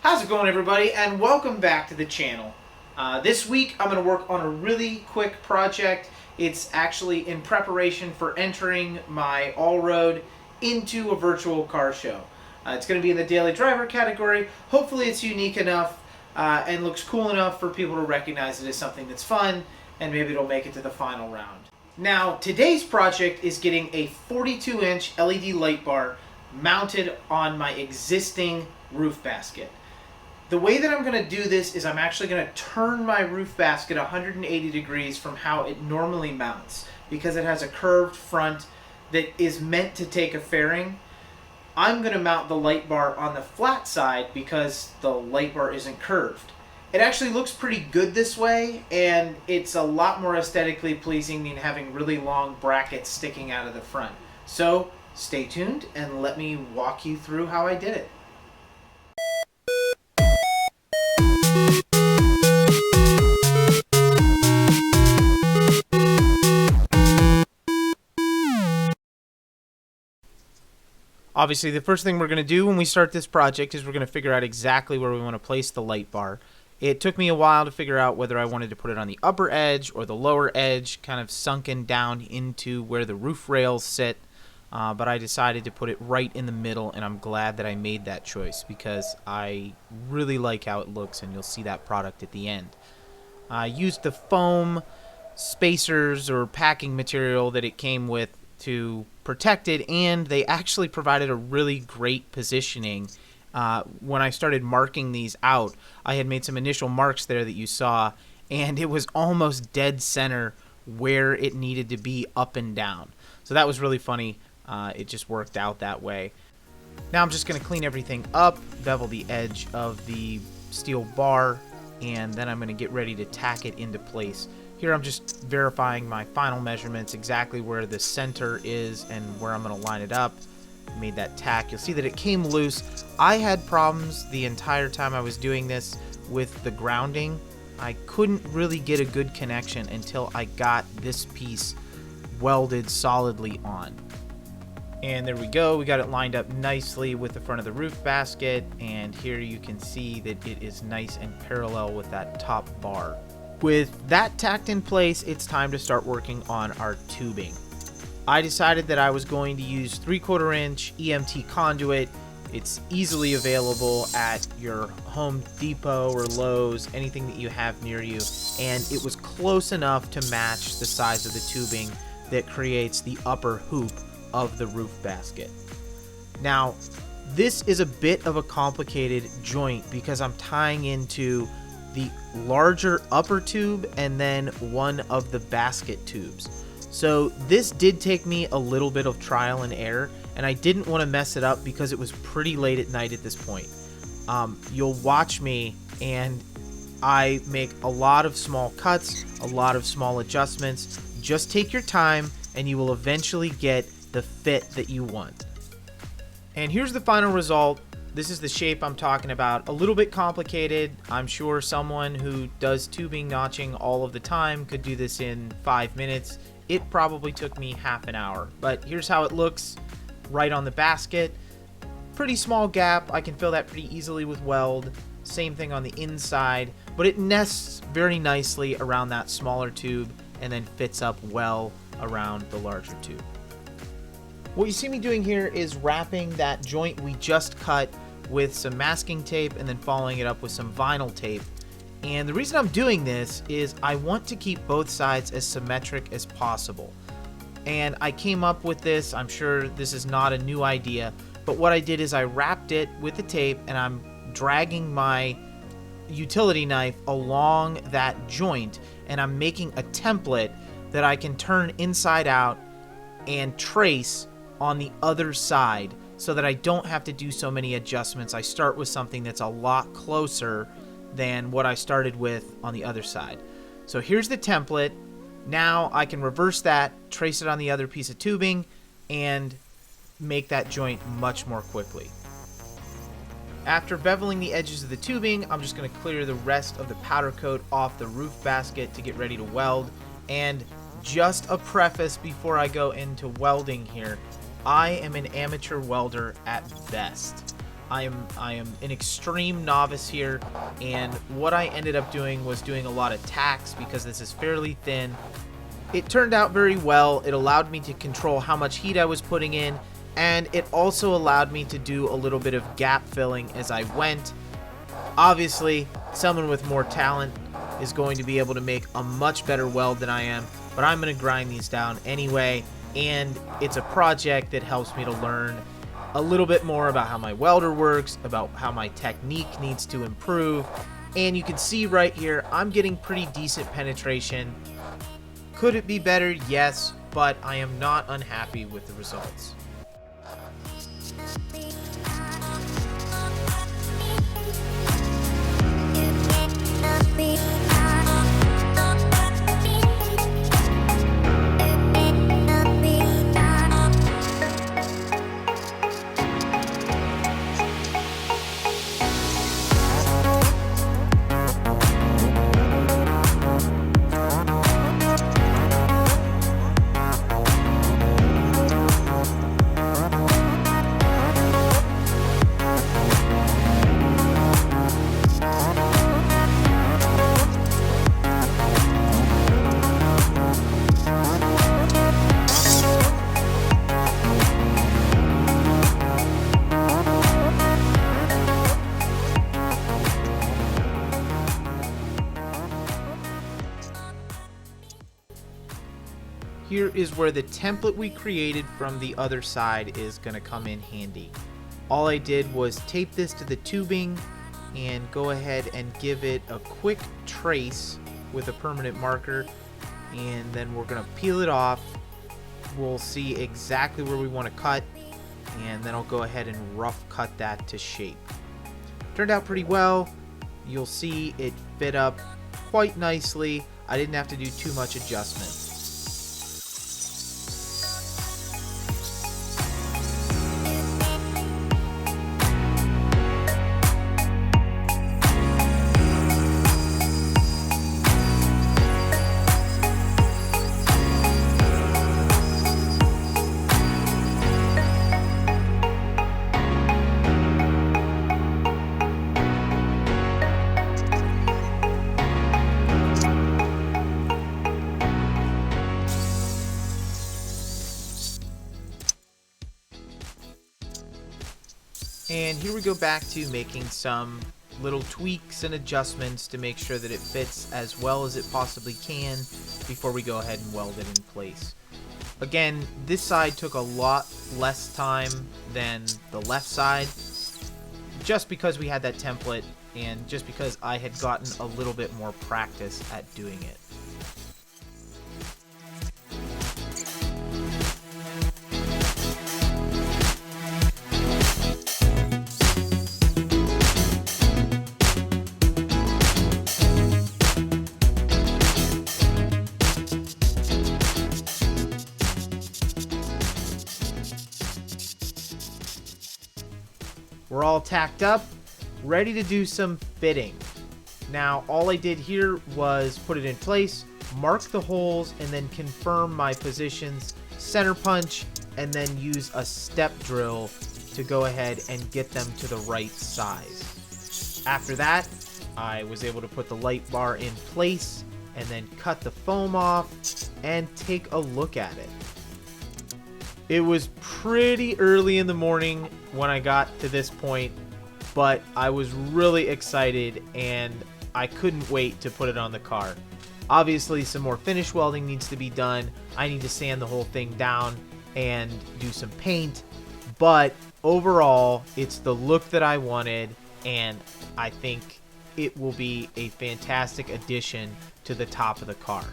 How's it going, everybody, and welcome back to the channel. This week I'm going to work on a really quick project. It's actually in preparation for entering my Allroad into a virtual car show. It's going to be in the daily driver category. Hopefully it's unique enough and looks cool enough for people to recognize it as something that's fun, and maybe it'll make it to the final round. Now, today's project is getting a 42-inch LED light bar mounted on my existing roof basket. The way that I'm going to do this is I'm actually going to turn my roof basket 180 degrees from how it normally mounts, because it has a curved front that is meant to take a fairing. I'm going to mount the light bar on the flat side because the light bar isn't curved. It actually looks pretty good this way, and it's a lot more aesthetically pleasing than having really long brackets sticking out of the front. So stay tuned and let me walk you through how I did it. Obviously, the first thing we're going to do when we start this project is we're going to figure out exactly where we want to place the light bar. It took me a while to figure out whether I wanted to put it on the upper edge or the lower edge, kind of sunken down into where the roof rails sit, but I decided to put it right in the middle, and I'm glad that I made that choice because I really like how it looks, and you'll see that product at the end. I used the foam spacers or packing material that it came with to protect it, and they actually provided a really great positioning. When I started marking these out, I had made some initial marks there that you saw, and it was almost dead center where it needed to be up and down. So that was really funny. It just worked out that way. Now I'm just going to clean everything up, bevel the edge of the steel bar, and then I'm going to get ready to tack it into place. Here I'm just verifying my final measurements, exactly where the center is and where I'm going to line it up. Made that tack. You'll see that it came loose. I had problems the entire time I was doing this with the grounding. I couldn't really get a good connection until I got this piece welded solidly on. And there we go. We got it lined up nicely with the front of the roof basket, and here you can see that it is nice and parallel with that top bar. With that tacked in place, it's time to start working on our tubing. I decided that I was going to use 3/4 inch EMT conduit. It's easily available at your Home Depot or Lowe's, anything that you have near you, and it was close enough to match the size of the tubing that creates the upper hoop of the roof basket. Now, this is a bit of a complicated joint because I'm tying into the larger upper tube and then one of the basket tubes. So this did take me a little bit of trial and error, and I didn't want to mess it up because it was pretty late at night at this point. You'll watch me, and I make a lot of small cuts, a lot of small adjustments. Just take your time, and you will eventually get the fit that you want. And here's the final result. This is the shape I'm talking about. A little bit complicated. I'm sure someone who does tubing notching all of the time could do this in 5 minutes. It probably took me half an hour, but here's how it looks right on the basket. Pretty small gap. I can fill that pretty easily with weld. Same thing on the inside, but it nests very nicely around that smaller tube and then fits up well around the larger tube. What you see me doing here is wrapping that joint we just cut with some masking tape and then following it up with some vinyl tape. And the reason I'm doing this is I want to keep both sides as symmetric as possible. And I came up with this. I'm sure this is not a new idea, but what I did is I wrapped it with the tape, and I'm dragging my utility knife along that joint, and I'm making a template that I can turn inside out and trace on the other side so that I don't have to do so many adjustments. I start with something that's a lot closer than what I started with on the other side. So here's the template. Now I can reverse that, trace it on the other piece of tubing, and make that joint much more quickly. After beveling the edges of the tubing, I'm just going to clear the rest of the powder coat off the roof basket to get ready to weld. And just a preface before I go into welding here, I am an amateur welder at best. I am an extreme novice here, and what I ended up doing was doing a lot of tacks because this is fairly thin. It turned out very well. It allowed me to control how much heat I was putting in, and it also allowed me to do a little bit of gap filling as I went. Obviously, someone with more talent is going to be able to make a much better weld than I am, but I'm going to grind these down anyway, and it's a project that helps me to learn a little bit more about how my welder works, about how my technique needs to improve, and you can see right here, I'm getting pretty decent penetration. Could it be better? Yes, but I am not unhappy with the results. Here is where the template we created from the other side is going to come in handy. All I did was tape this to the tubing and go ahead and give it a quick trace with a permanent marker, and then we're going to peel it off. We'll see exactly where we want to cut, and then I'll go ahead and rough cut that to shape. Turned out pretty well. You'll see it fit up quite nicely. I didn't have to do too much adjustment. And here we go back to making some little tweaks and adjustments to make sure that it fits as well as it possibly can before we go ahead and weld it in place. Again, this side took a lot less time than the left side, just because we had that template and just because I had gotten a little bit more practice at doing it. We're all tacked up, ready to do some fitting. Now, all I did here was put it in place, mark the holes, and then confirm my positions, center punch, and then use a step drill to go ahead and get them to the right size. After that, I was able to put the light bar in place and then cut the foam off and take a look at it. It was pretty early in the morning when I got to this point, but I was really excited and I couldn't wait to put it on the car. Obviously, some more finish welding needs to be done. I need to sand the whole thing down and do some paint, but overall, it's the look that I wanted, and I think it will be a fantastic addition to the top of the car.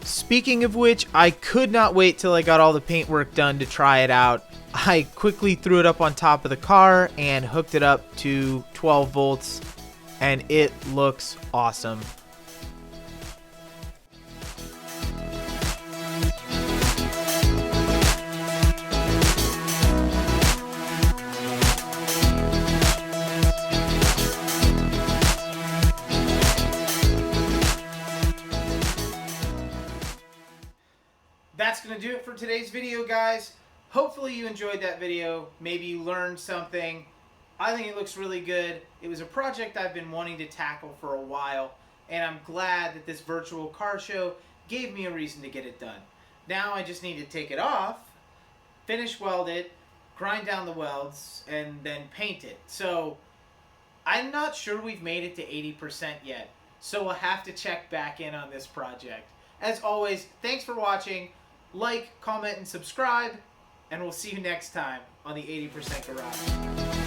Speaking of which, I could not wait till I got all the paintwork done to try it out. I quickly threw it up on top of the car and hooked it up to 12 volts, and it looks awesome. That's going to do it for today's video, guys. Hopefully you enjoyed that video. Maybe you learned something. I think it looks really good. It was a project I've been wanting to tackle for a while, and I'm glad that this virtual car show gave me a reason to get it done. Now I just need to take it off, finish weld it, grind down the welds, and then paint it. So I'm not sure we've made it to 80% yet, so we'll have to check back in on this project. As always, thanks for watching. Like, comment, and subscribe, and we'll see you next time on the 80% Garage.